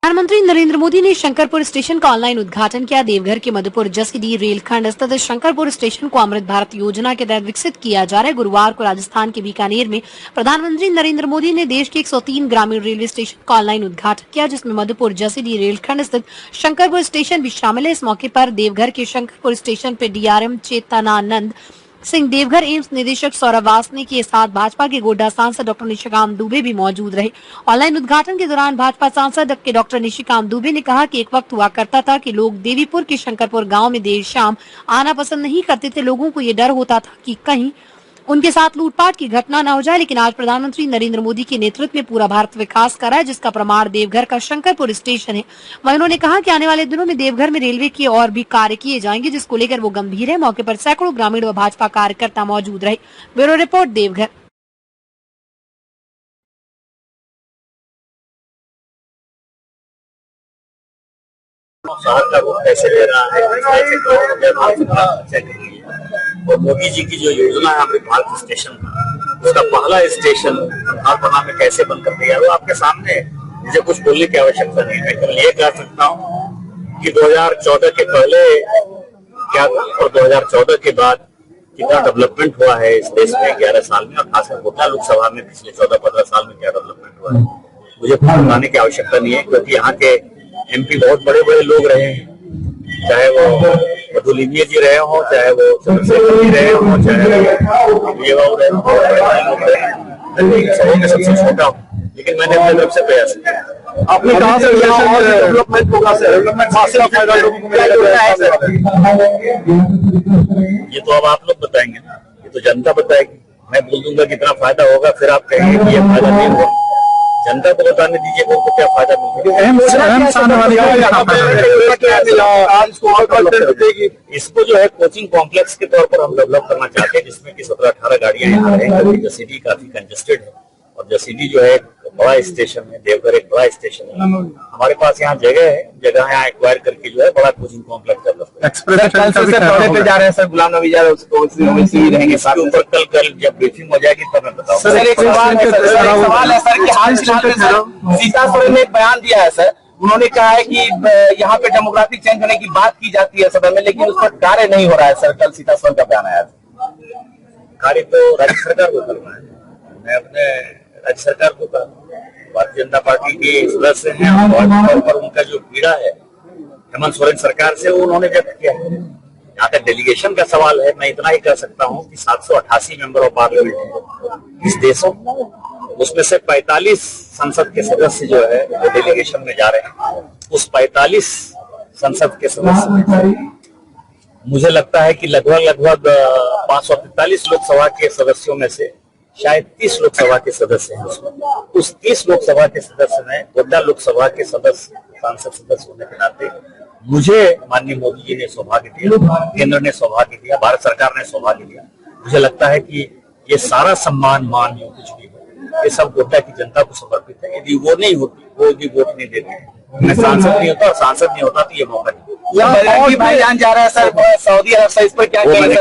प्रधानमंत्री नरेंद्र मोदी ने शंकरपुर स्टेशन का ऑनलाइन उद्घाटन किया। देवघर के मधुपुर जसीडीह रेलखंड स्थित शंकरपुर स्टेशन को अमृत भारत योजना के तहत विकसित किया जा रहा है। गुरुवार को राजस्थान के बीकानेर में प्रधानमंत्री नरेंद्र मोदी ने देश के 103 ग्रामीण रेलवे स्टेशन का ऑनलाइन उद्घाटन किया, जिसमें मधुपुर जसीडीह रेलखंड स्थित शंकरपुर स्टेशन भी शामिल है। इस मौके पर देवघर के शंकरपुर स्टेशन पर डीआरएम चेतनानंद सिंह, देवघर एम्स निदेशक सौरभ वासनी के साथ भाजपा के गोड्डा सांसद डॉक्टर निशिकांत दुबे भी मौजूद रहे। ऑनलाइन उद्घाटन के दौरान भाजपा सांसद डॉक्टर निशिकांत दुबे ने कहा कि एक वक्त हुआ करता था कि लोग देवीपुर के शंकरपुर गांव में देर शाम आना पसंद नहीं करते थे। लोगों को ये डर होता था कि कहीं उनके साथ लूटपाट की घटना न हो जाए, लेकिन आज प्रधानमंत्री नरेंद्र मोदी के नेतृत्व में पूरा भारत विकास कर रहा है, जिसका प्रमाण देवघर का शंकरपुर स्टेशन है। वहीं उन्होंने कहा कि आने वाले दिनों में देवघर में रेलवे के और भी कार्य किए जाएंगे, जिसको लेकर वो गंभीर है। मौके पर सैकड़ों ग्रामीण व भाजपा कार्यकर्ता मौजूद रहे। Bureau report, Deoghar. कैसे ले रहा है और मोदी जी की जो योजना है अमृत भारत स्टेशन का, उसका पहला स्टेशन भागपना में कैसे बंद कर दिया, वो आपके सामने। मुझे कुछ बोलने की आवश्यकता नहीं है। मैं ये कह सकता हूँ कि 2014 के पहले क्या था और 2014 के बाद कितना डेवलपमेंट हुआ है इस देश में 11 साल में, और खासकर गोड्डा लोकसभा में पिछले 14-15 साल में क्या डेवलपमेंट हुआ है मुझे बताने की आवश्यकता नहीं है, क्योंकि यहाँ के एमपी बहुत बड़े बड़े लोग रहे हैं, चाहे वो मधुलिंग जी रहे हो, चाहे वो चंद्रशेखर जी रहे हो, चाहे वो रहे हो, सबों में सबसे छोटा हूँ, लेकिन मैंने अपनी तरफ से प्रयास किया। आपने कहा सर डेवलपमेंट होगा, सर डेवलपमेंट फायदा लोगों को मिलेगा, ये तो अब आप लोग बताएंगे ना, ये तो जनता बताएगी। मैं बोल दूंगा कितना फायदा होगा, फिर आप कहेंगे कि ये फायदा नहीं होगा। जनता को बताने दीजिए उनको क्या फायदा मिलेगा। इसको जो है कोचिंग कॉम्प्लेक्स के तौर पर हम डेवलप करना चाहते हैं, जिसमें कि 17-18 गाड़ियां यहाँ रहेंगी। जसीडीह काफी कंजेस्टेड है और जसीडीह जो है एक बड़ा स्टेशन है, देवघर एक बड़ा स्टेशन है। हमारे पास यहाँ जगह है, जगह यहाँ एक्वायर करके जो है बड़ा कोचिंग कॉम्प्लेक्स डेवलप एक्सप्रेस जा रहे हैं सर, गुलाम नबी जा रहे हैं, रहेंगे साथ में। कल जब ब्रीफिंग हो जाएगी तब मैं बताऊंगा। सर एक सवाल है सर कि हाल फिलहाल में सीता सोरेन ने एक बयान दिया है सर, उन्होंने कहा है कि यहाँ पे डेमोक्रेटिक चेंज होने की बात की जाती है सदन में, लेकिन उस पर कार्य नहीं हो रहा है सर। कल सीता सोरेन का बयान आया था। कार्य तो राज्य सरकार को करना है। मैं अपने राज्य सरकार को कहा, भारतीय जनता पार्टी के सदस्य हैं और उनका जो पीड़ा है हेमंत सोरेन सरकार से, वो उन्होंने व्यक्त किया है। यहाँ तक डेलीगेशन का सवाल है, मैं इतना ही कह सकता हूँ कि 788 मेंबर ऑफ पार्लियामेंट है इस देश में, उसमें से 45 संसद के सदस्य जो है वो डेलीगेशन में जा रहे हैं। उस 45 संसद के सदस्य मुझे लगता है कि लगभग 543 लोकसभा के सदस्यों में से शायद 30 लोकसभा के सदस्य हैं उसमें। उस 30 लोकसभा के सदस्य में गोड्डा लोकसभा के सांसद सदस्य होने के नाते मुझे माननीय मोदी जी ने सौभाग्य दिया, केंद्र ने सौभाग्य दिया, भारत सरकार ने सौभाग्य दिया। मुझे लगता है कि ये सारा सम्मान मान जो कुछ भी है ये सब गोड्डा की जनता को समर्पित है। यदि वो नहीं होती, वो यदि वोट नहीं देते, मैं सांसद नहीं होता और सांसद नहीं होता तो ये मौका नहीं। भाईजान जा रहा है सर सऊदी अरब से, इस पर क्या कहेंगे?